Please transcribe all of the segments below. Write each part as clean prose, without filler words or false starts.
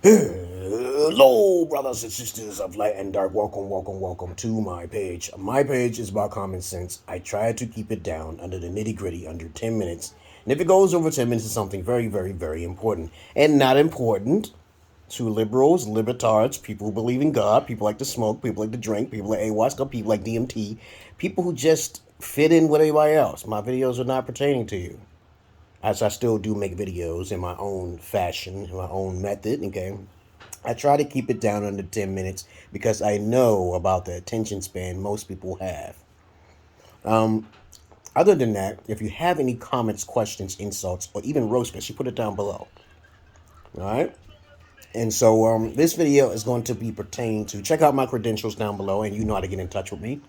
Hello, brothers and sisters of light and dark. Welcome to my page. My page is about common sense. I try to keep it down under the nitty gritty, under 10 minutes. And if it goes over 10 minutes, it's something very important. And not important to liberals, libertards, people who believe in God, people like to smoke, people like to drink, people like ayahuasca, people like DMT, people who just fit in with everybody else. My videos are not pertaining to you. As I still do make videos in my own fashion, in my own method, okay? I try to keep it down under 10 minutes because I know about the attention span most people have. Other than that, if you have any comments, questions, insults, or even roasters, you put it down below. All right? And so this video is going to be pertaining to, check out my credentials down below, and you know how to get in touch with me.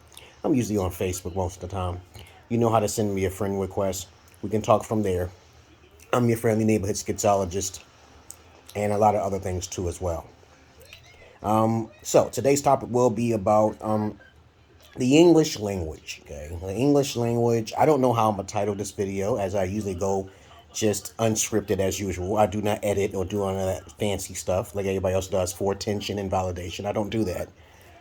I'm usually on Facebook most of the time. You know how to send me a friend request. We can talk from there. I'm your friendly neighborhood schizologist, and a lot of other things too as well. So today's topic will be about the English language. Okay, the English language. I don't know how I'm gonna title this video, as I usually go just unscripted as usual. I do not edit or do any of that fancy stuff like everybody else does for attention and validation. I don't do that.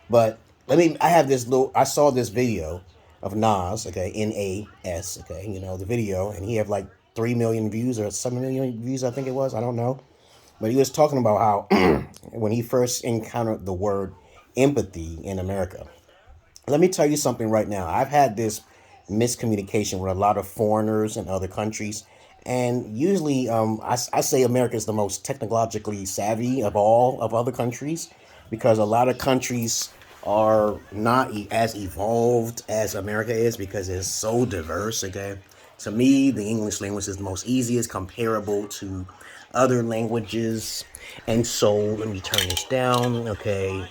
But I have this little. I saw this video of Nas. Okay, Nas. Okay, you know the video, and he have like 3 million views or 7 million views. I think it was. I don't know. But he was talking about how when he first encountered the word empathy in America. Let me tell you something right now. I've had this miscommunication with a lot of foreigners in other countries. And usually I say America is the most technologically savvy of all of other countries because a lot of countries are not as evolved as America is because it's so diverse, okay? To me, the English language is the most easiest comparable to other languages. And so let me turn this down, okay?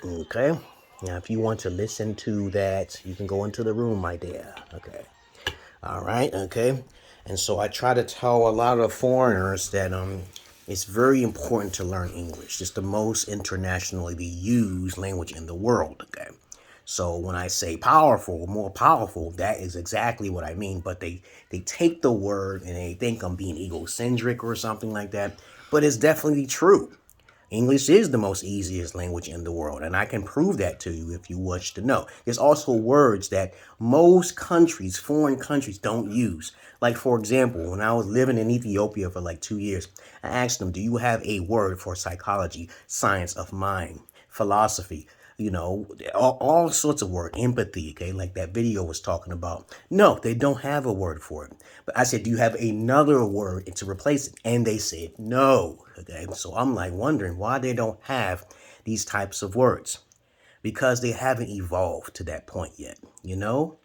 Okay. Now, if you want to listen to that, you can go into the room, my dear. Okay. All right. Okay. And so I try to tell a lot of foreigners that it's very important to learn English. It's the most internationally used language in the world. Okay. So when I say powerful, more powerful, that is exactly what I mean. But they take the word and they think I'm being egocentric or something like that. But it's definitely true. English is the most easiest language in the world, and I can prove that to you if you wish to know. There's also words that most countries, foreign countries, don't use. Like, for example, when I was living in Ethiopia for like 2 years, I asked them, do you have a word for psychology, science of mind, philosophy? You know, all sorts of words, empathy, okay, like that video was talking about. No, they don't have a word for it. But I said, do you have another word to replace it? And they said, no, okay. So I'm like wondering why they don't have these types of words. Because they haven't evolved to that point yet, you know?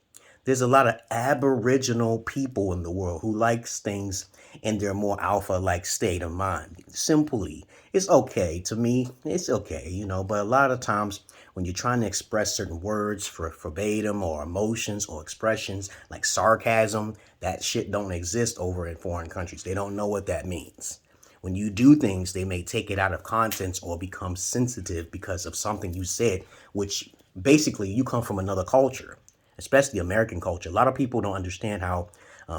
There's a lot of aboriginal people in the world who likes things in their more alpha-like state of mind. Simply, it's okay. To me, it's okay, you know, but a lot of times when you're trying to express certain words for verbatim or emotions or expressions like sarcasm, that shit don't exist over in foreign countries. They don't know what that means. When you do things, they may take it out of context or become sensitive because of something you said, which basically you come from another culture, especially American culture. A lot of people don't understand how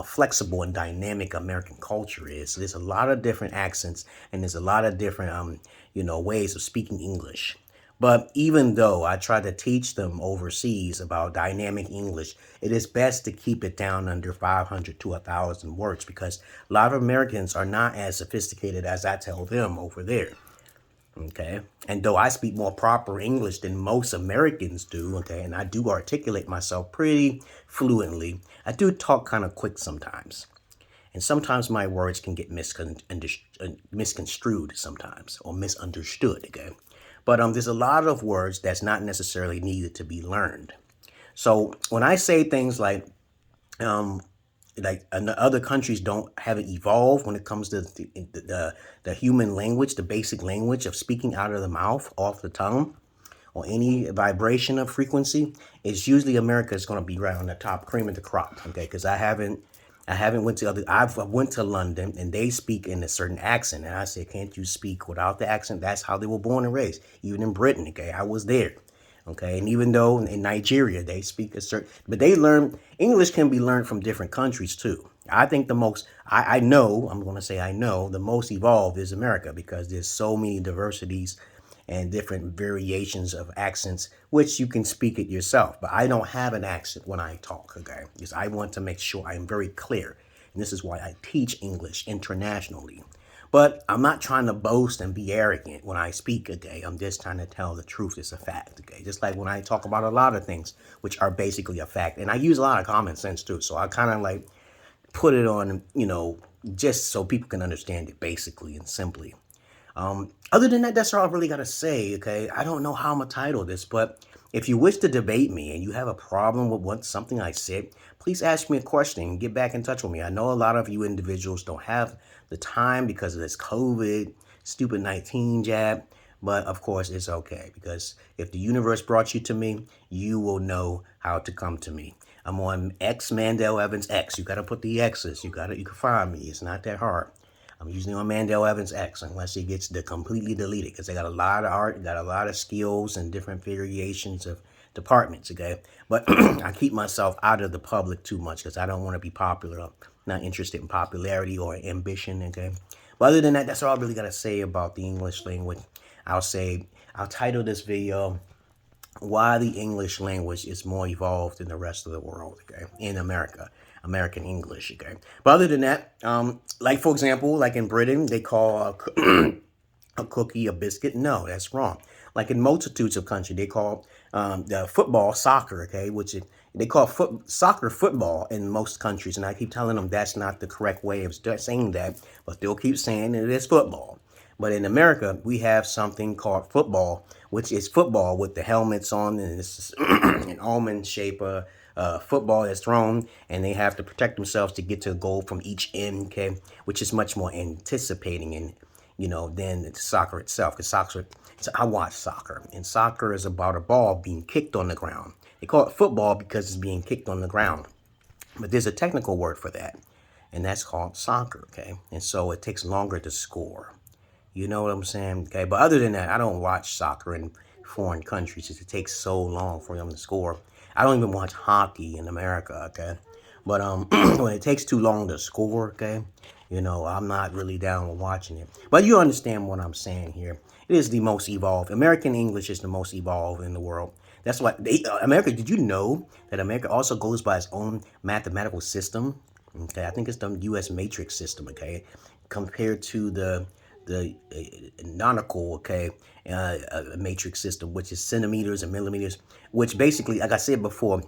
flexible and dynamic American culture is. So there's a lot of different accents and there's a lot of different, ways of speaking English. But even though I try to teach them overseas about dynamic English, it is best to keep it down under 500 to 1,000 words because a lot of Americans are not as sophisticated as I tell them over there. Okay. And though I speak more proper English than most Americans do, okay, and I do articulate myself pretty fluently, I do talk kind of quick sometimes. And sometimes my words can get misconstrued sometimes or misunderstood, okay? But there's a lot of words that's not necessarily needed to be learned. So when I say things like other countries haven't evolved when it comes to the human language, the basic language of speaking out of the mouth, off the tongue, or any vibration of frequency, it's usually America is going to be right on the top, cream of the crop, okay? Because I haven't went to I've went to London and they speak in a certain accent. And I said, can't you speak without the accent? That's how they were born and raised. Even in Britain, okay? I was there. Okay, and even though in Nigeria they speak a certain, but they learn English can be learned from different countries too. I think the most I know, I'm going to say I know the most evolved is America because there's so many diversities and different variations of accents, which you can speak it yourself. But I don't have an accent when I talk, okay? Because I want to make sure I'm very clear. And this is why I teach English internationally. But I'm not trying to boast and be arrogant when I speak, okay? I'm just trying to tell the truth. It's a fact, okay? Just like when I talk about a lot of things, which are basically a fact. And I use a lot of common sense too. So I kind of like put it on, just so people can understand it basically and simply. Other than that, that's all I really got to say, okay? I don't know how I'm going to title this, but if you wish to debate me and you have a problem with something I said, please ask me a question and get back in touch with me. I know a lot of you individuals don't have the time because of this COVID, stupid 19 jab, but of course it's okay because if the universe brought you to me, you will know how to come to me. I'm on XMandell Evansx. You got to put the X's. You can find me. It's not that hard. I'm usually on Mandel Evansx unless it gets completely deleted because they got a lot of art, got a lot of skills and different variations of departments, okay? But I keep myself out of the public too much because I don't want to be popular. I'm not interested in popularity or ambition, okay? But other than that, that's all I really got to say about the English language. I'll title this video, Why the English Language is More Evolved than the Rest of the World, okay? In American English, okay? But other than that, like for example, like in Britain, they call a cookie a biscuit. No, that's wrong. Like in multitudes of countries, they call the football soccer, okay? They call soccer football in most countries, and I keep telling them that's not the correct way of saying that, but they'll keep saying it is football. But in America, we have something called football, which is football with the helmets on, and it's an almond shape football that's thrown, and they have to protect themselves to get to a goal from each end, okay, which is much more anticipating and, than soccer itself. Because I watch soccer, and soccer is about a ball being kicked on the ground. They call it football because it's being kicked on the ground. But there's a technical word for that, and that's called soccer, okay? And so it takes longer to score. You know what I'm saying? Okay, but other than that, I don't watch soccer in foreign countries. It takes so long for them to score. I don't even watch hockey in America, okay? But when it takes too long to score, okay, I'm not really down with watching it. But you understand what I'm saying here. It is the most evolved. American English is the most evolved in the world. That's why America, did you know that America also goes by its own mathematical system? Okay, I think it's the U.S. matrix system, okay, compared to the canonical, okay, matrix system, which is centimeters and millimeters, which basically, like I said before,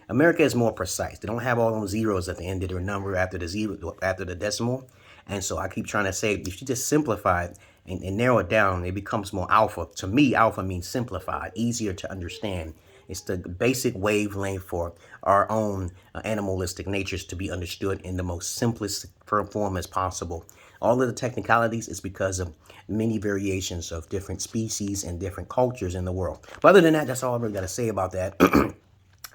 America is more precise. They don't have all those zeros at the end of their number after the decimal. And so I keep trying to say, if you just simplify it and narrow it down, it becomes more alpha. To me, alpha means simplified, easier to understand. It's the basic wavelength for our own animalistic natures to be understood in the most simplest form as possible. All of the technicalities is because of many variations of different species and different cultures in the world. But other than that, that's all I really got to say about that.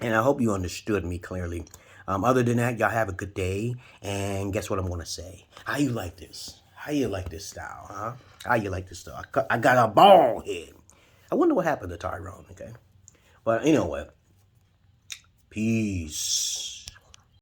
And I hope you understood me clearly. Other than that, y'all have a good day. And guess what I'm going to say? How you like this? How you like this style, huh? How you like this style? I got a bald head. I wonder what happened to Tyrone, okay? But you know what? Peace.